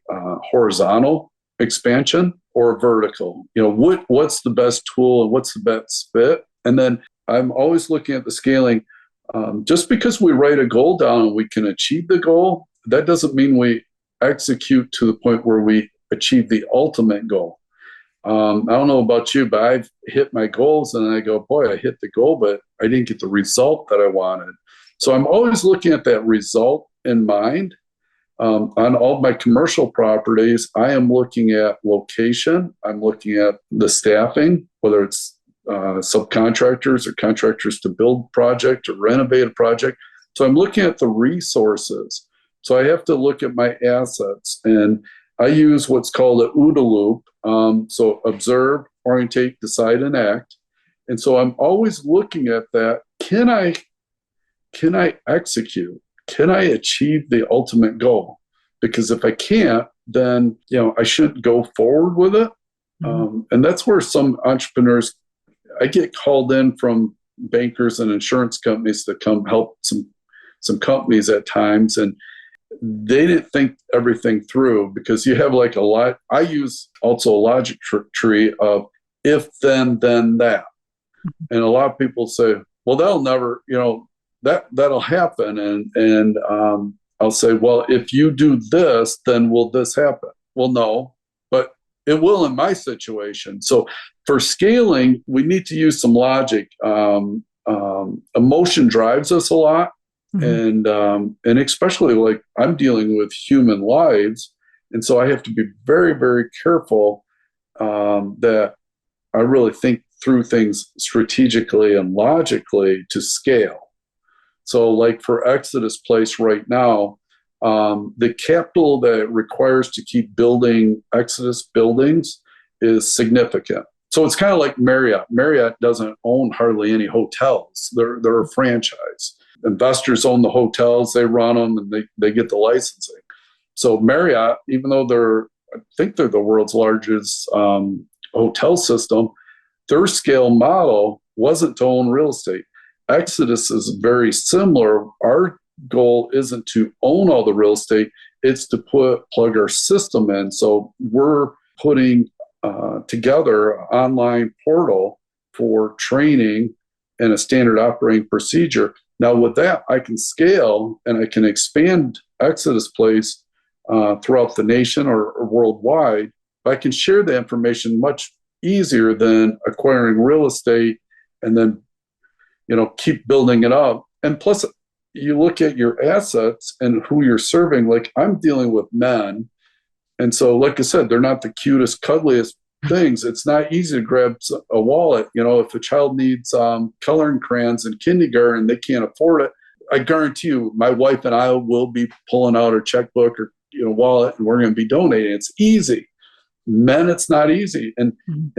horizontal expansion or vertical. What's the best tool and what's the best fit? And then I'm always looking at the scaling. Just because we write a goal down and we can achieve the goal, that doesn't mean we execute to the point where we achieve the ultimate goal. I don't know about you, but I've hit my goals and I go, boy, I hit the goal, but I didn't get the result that I wanted. So I'm always looking at that result in mind. On all my commercial properties, I am looking at location. I'm looking at the staffing, whether it's subcontractors or contractors to build project or renovate a project. So I'm looking at the resources. So I have to look at my assets, and I use what's called an OODA loop. So observe, orientate, decide, and act. And so I'm always looking at that. Can I execute? Can I achieve the ultimate goal? Because if I can't, then I shouldn't go forward with it. And that's where some entrepreneurs, I get called in from bankers and insurance companies to come help some companies at times, and they didn't think everything through, because you have like a lot. I use also a logic tree of if, then that. And a lot of people say, well, that'll never, that'll happen. And I'll say, well, if you do this, then will this happen? Well, no, but it will in my situation. So for scaling, we need to use some logic. Emotion drives us a lot. And especially like I'm dealing with human lives. And so I have to be very, very careful that I really think through things strategically and logically to scale. So like for Exodus Place right now, the capital that it requires to keep building Exodus buildings is significant. So it's kind of like Marriott. Marriott doesn't own hardly any hotels. They're a franchise. Investors own the hotels, they run them, and they get the licensing. So Marriott, even though I think they're the world's largest hotel system, their scale model wasn't to own real estate. Exodus is very similar. Our goal isn't to own all the real estate, it's to plug our system in. So we're putting together an online portal for training and a standard operating procedure. Now, with that, I can scale and I can expand Exodus Place throughout the nation or worldwide. But I can share the information much easier than acquiring real estate and then, keep building it up. And plus, you look at your assets and who you're serving. Like I'm dealing with men. And so, like I said, they're not the cutest, cuddliest things. It's not easy to grab a wallet. If a child needs coloring crayons in kindergarten, they can't afford it. I guarantee you, my wife and I will be pulling out our checkbook or wallet, and we're going to be donating. It's easy. Men, it's not easy, and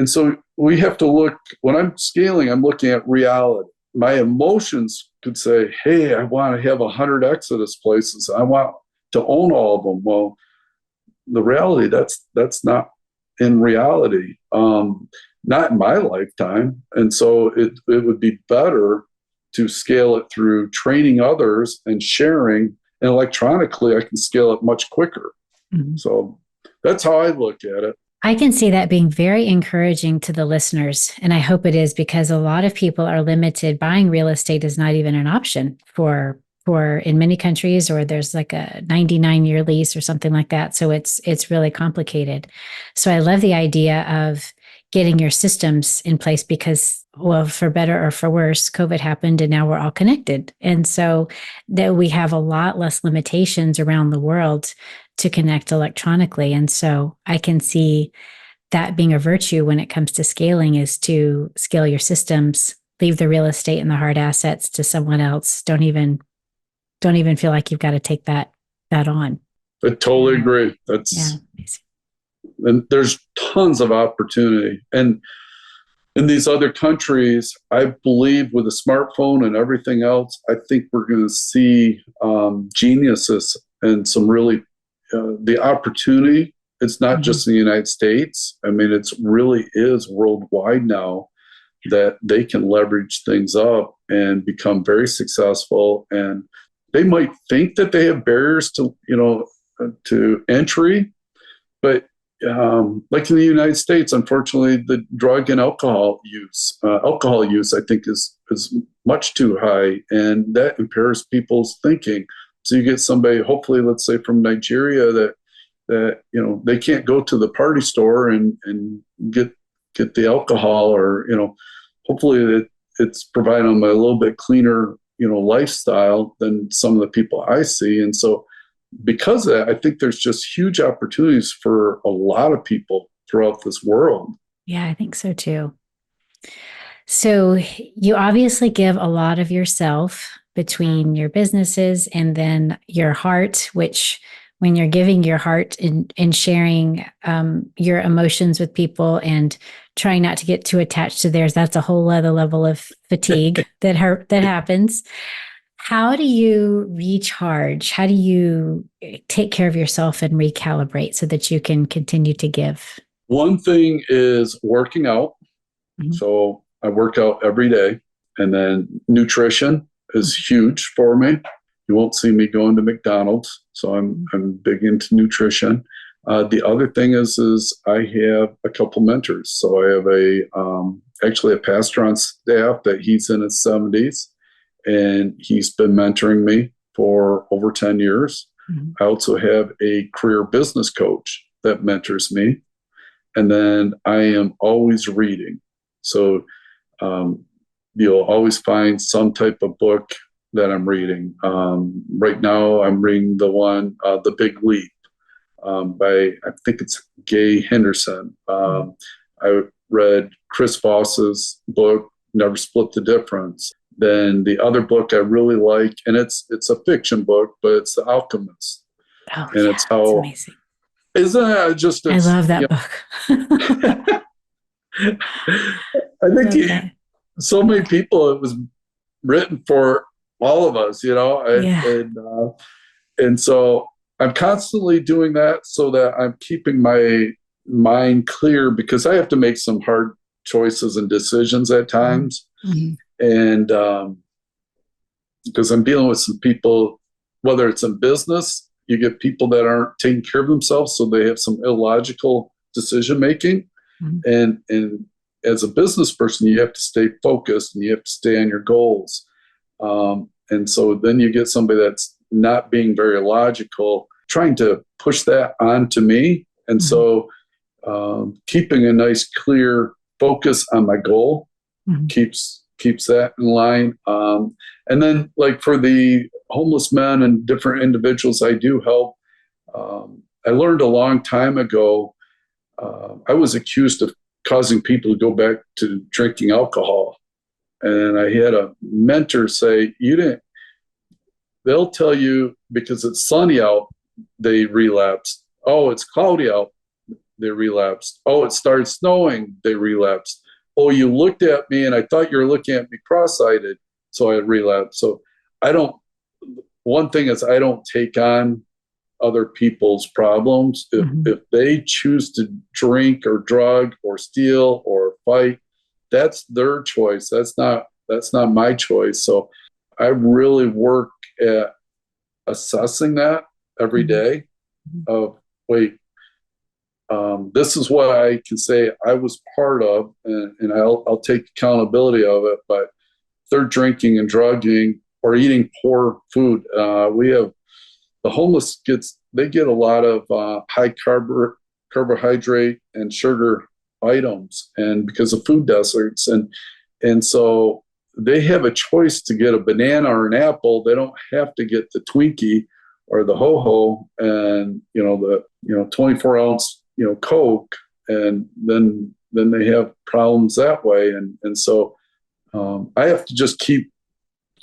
so we have to look. When I'm scaling, I'm looking at reality. My emotions could say, "Hey, I want to have 100 Exodus places. I want to own all of them." Well, the reality that's not in reality, not in my lifetime. And so it would be better to scale it through training others and sharing. And electronically, I can scale it much quicker. So that's how I look at it. I can see that being very encouraging to the listeners. And I hope it is, because a lot of people are limited. Buying real estate is not even an option for in many countries, or there's like a 99-year lease or something like that. So it's really complicated. So I love the idea of getting your systems in place, because, well, for better or for worse, COVID happened and now we're all connected. And so that we have a lot less limitations around the world to connect electronically. And so I can see that being a virtue when it comes to scaling, is to scale your systems, leave the real estate and the hard assets to someone else. Don't even feel like you've got to take that on. I totally agree. That's and there's tons of opportunity. And in these other countries, I believe with a smartphone and everything else, I think we're going to see geniuses and some really the opportunity. It's not just in the United States. I mean, it's really is worldwide now that they can leverage things up and become very successful. And they might think that they have barriers to entry, but like in the United States, unfortunately, the drug and alcohol use, I think, is much too high, and that impairs people's thinking. So you get somebody, hopefully, let's say from Nigeria, that they can't go to the party store and get the alcohol, or hopefully it's providing them a little bit cleaner lifestyle than some of the people I see. And so because of that, I think there's just huge opportunities for a lot of people throughout this world. Yeah, I think so too. So you obviously give a lot of yourself between your businesses and then your heart, which when you're giving your heart and sharing your emotions with people and trying not to get too attached to theirs, that's a whole other level of fatigue that happens. How do you recharge? How do you take care of yourself and recalibrate so that you can continue to give? One thing is working out. Mm-hmm. So I work out every day. And then nutrition is huge for me. You won't see me going to McDonald's. So I'm big into nutrition. The other thing is I have a couple mentors. So I have actually a pastor on staff that he's in his 70s. And he's been mentoring me for over 10 years. Mm-hmm. I also have a career business coach that mentors me. And then I am always reading. So you'll always find some type of book that I'm reading. Right now, I'm reading the one, The Big Leap, by, I think it's Gay Henderson. I read Chris Voss's book, Never Split the Difference. Then the other book I really like, and it's a fiction book, but it's The Alchemist. Oh, and it's how, it's amazing. Isn't it just? I love that book. I think so many people, it was written for all of us, and so I'm constantly doing that so that I'm keeping my mind clear, because I have to make some hard choices and decisions at times. Mm-hmm. And because I'm dealing with some people, whether it's in business, you get people that aren't taking care of themselves, so they have some illogical decision making. Mm-hmm. And as a business person, you have to stay focused and you have to stay on your goals. And so then you get somebody that's not being very logical, trying to push that onto me. And mm-hmm. so keeping a nice, clear focus on my goal mm-hmm. keeps that in line. And then, like, for the homeless men and different individuals I do help, I learned a long time ago, I was accused of causing people to go back to drinking alcohol. And I had a mentor say, they'll tell you because it's sunny out, they relapsed. Oh, it's cloudy out, they relapsed. Oh, it started snowing, they relapsed. Oh, you looked at me and I thought you were looking at me cross-eyed, so I relapsed. So one thing is I don't take on other people's problems. If they choose to drink or drug or steal or fight, that's their choice. That's not my choice. So I really work at assessing that every day of, wait, this is what I can say I was part of, and I'll take accountability of it. But they're drinking and drugging or eating poor food. We have the homeless they get a lot of high carbohydrate and sugar items, and because of food deserts, and so they have a choice to get a banana or an apple. They don't have to get the Twinkie or the ho-ho and the 24-ounce Coke, and then they have problems that way. And so I have to just keep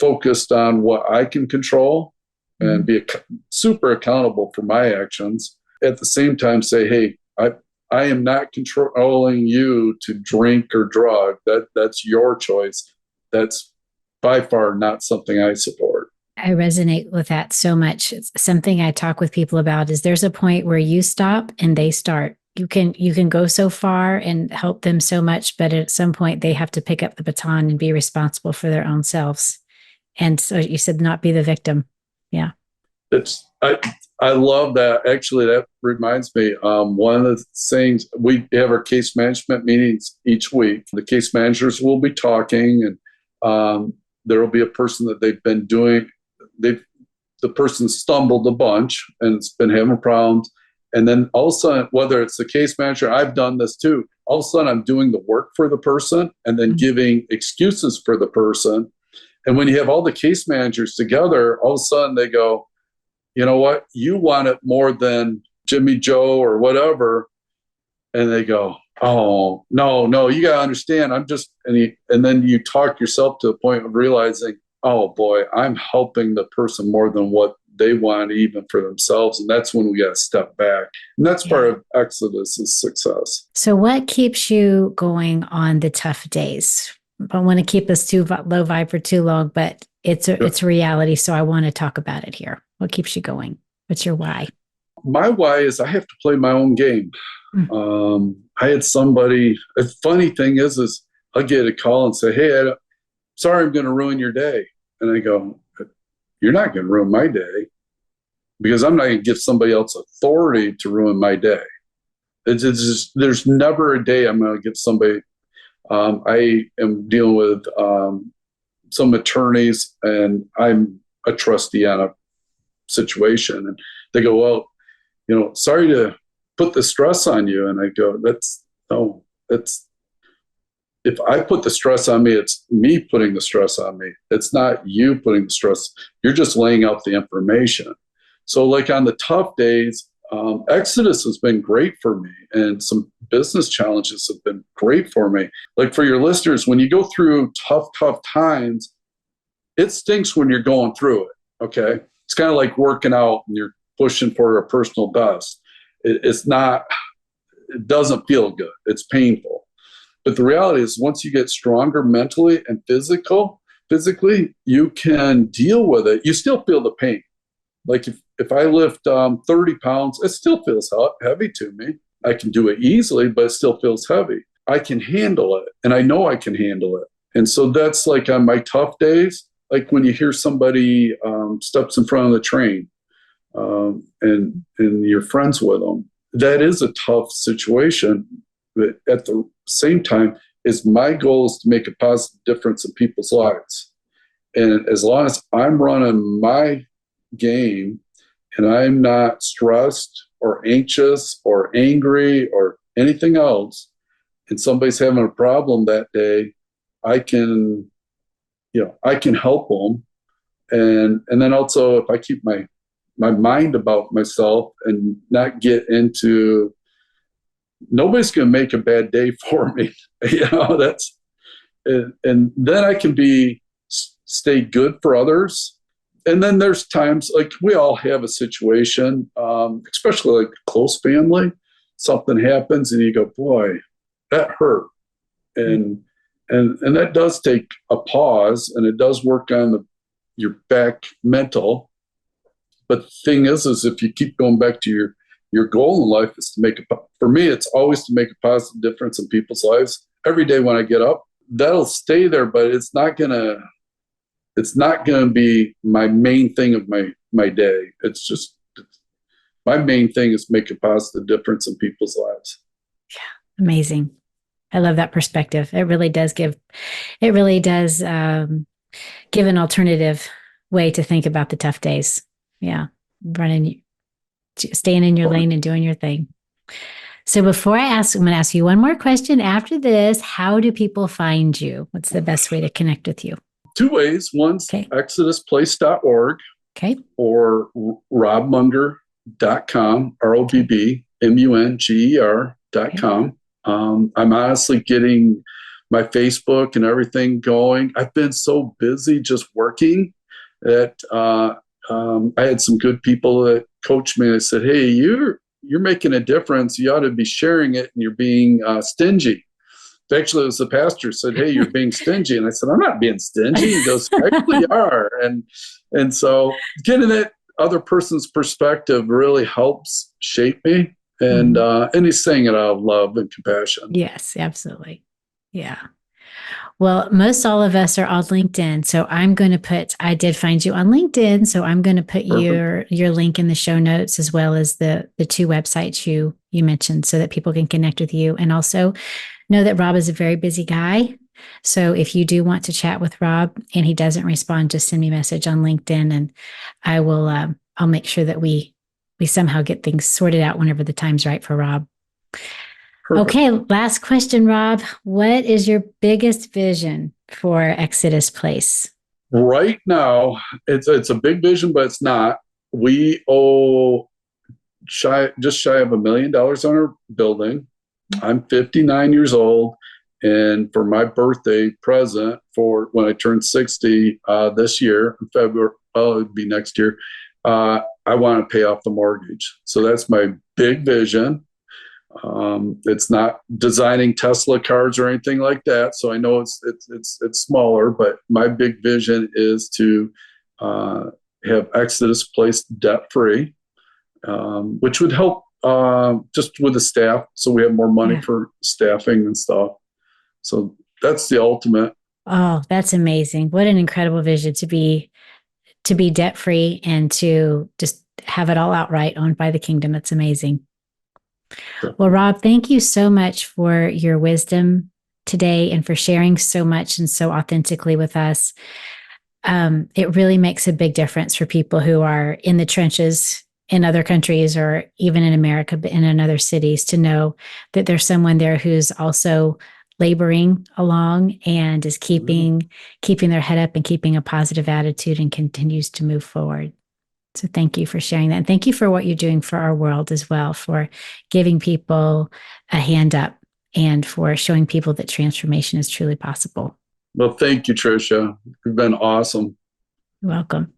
focused on what I can control and be super accountable for my actions. At the same time, say, hey, I am not controlling you to drink or drug. That's your choice. That's by far not something I support. I resonate with that so much. It's something I talk with people about is there's a point where you stop and they start. You can go so far and help them so much, but at some point they have to pick up the baton and be responsible for their own selves. And so you said, not be the victim. I love that. Actually, that reminds me. One of the things, we have our case management meetings each week. The case managers will be talking, and there will be a person that they've been doing. The person stumbled a bunch and it's been having problems. And then all of a sudden, whether it's the case manager, I've done this too. All of a sudden, I'm doing the work for the person and then giving excuses for the person. And when you have all the case managers together, all of a sudden they go, you know what? You want it more than Jimmy Joe or whatever. And they go, oh, no, you got to understand. And then you talk yourself to the point of realizing, oh boy, I'm helping the person more than what they want even for themselves. And that's when we got to step back. And that's part of Exodus's success. So what keeps you going on the tough days? I don't want to keep us too low vibe for too long, but it's a reality. So I want to talk about it here. What keeps you going? What's your why? My why is I have to play my own game. I had somebody, a funny thing is I'll get a call and say, hey, sorry, I'm going to ruin your day. And I go, you're not going to ruin my day, because I'm not going to give somebody else authority to ruin my day. It's just, there's never a day I'm going to give somebody. I am dealing with some attorneys, and I'm a trustee on a situation. And they go, well, sorry to put the stress on you. And I go, if I put the stress on me, it's me putting the stress on me. It's not you putting the stress. You're just laying out the information. So like on the tough days, Exodus has been great for me, and some business challenges have been great for me. Like for your listeners, when you go through tough times, it stinks when you're going through it, okay? It's kind of like working out and you're pushing for a personal best. It doesn't feel good. It's painful. But the reality is, once you get stronger mentally and physically, you can deal with it. You still feel the pain. Like if I lift 30 pounds, it still feels heavy to me. I can do it easily, but it still feels heavy. I can handle it, and I know I can handle it. And so that's like on my tough days, like when you hear somebody steps in front of the train and you're friends with them, that is a tough situation. But at the same time, my goal is to make a positive difference in people's lives. And as long as I'm running my game and I'm not stressed or anxious or angry or anything else, and somebody's having a problem that day, I can help them. And then also, if I keep my mind about myself and not get into, nobody's going to make a bad day for me. And then I can stay good for others. And then there's times, like we all have a situation, especially like close family, something happens and you go, boy, that hurt. And that does take a pause, and it does work on your back mental. But the thing is if you keep going back to your goal in life is for me, it's always to make a positive difference in people's lives. Every day when I get up, that'll stay there, but it's not gonna be my main thing of my day. My main thing is make a positive difference in people's lives. Yeah, amazing. I love that perspective. It really does give an alternative way to think about the tough days. Yeah, staying in your lane and doing your thing. So before I'm going to ask you one more question after this. How do people find you? What's the best way to connect with you? Two ways. One's exodusplace.org, okay, or robbmunger.com, ROBBMUNGER.com. Okay. I'm honestly getting my Facebook and everything going. I've been so busy just working that I had some good people that coached me. And said, hey, you're making a difference. You ought to be sharing it, and you're being stingy. Actually, it was the pastor said, hey, you're being stingy. And I said, I'm not being stingy. He goes, actually you are. And so getting that other person's perspective really helps shape me. And he's saying it out of love and compassion. Yes, absolutely. Yeah. Well, most all of us are on LinkedIn. So I did find you on LinkedIn. So I'm going to put Perfect. your link in the show notes, as well as the two websites you mentioned, so that people can connect with you. And also know that Robb is a very busy guy. So if you do want to chat with Robb and he doesn't respond, just send me a message on LinkedIn, and I'll make sure that we somehow get things sorted out whenever the time's right for Robb. Perfect. Okay, last question, Robb. What is your biggest vision for Exodus Place? Right now, it's a big vision, but it's not. We owe just shy of $1 million on our building. I'm 59 years old, and for my birthday present, for when I turn 60 this year in February, oh, it'd be next year. I want to pay off the mortgage, so that's my big vision. It's not designing Tesla cars or anything like that, so I know it's smaller. But my big vision is to have Exodus Place debt free, which would help just with the staff, so we have more money Yeah. for staffing and stuff. So that's the ultimate. Oh, that's amazing. What an incredible vision to be debt free and to just have it all outright owned by the kingdom. It's amazing. Well, Robb, thank you so much for your wisdom today and for sharing so much and so authentically with us. It really makes a big difference for people who are in the trenches in other countries, or even in America, but in other cities, to know that there's someone there who's also laboring along and is keeping their head up and keeping a positive attitude and continues to move forward. So thank you for sharing that. And thank you for what you're doing for our world as well, for giving people a hand up and for showing people that transformation is truly possible. Well, thank you, Tricia. You've been awesome. You're welcome.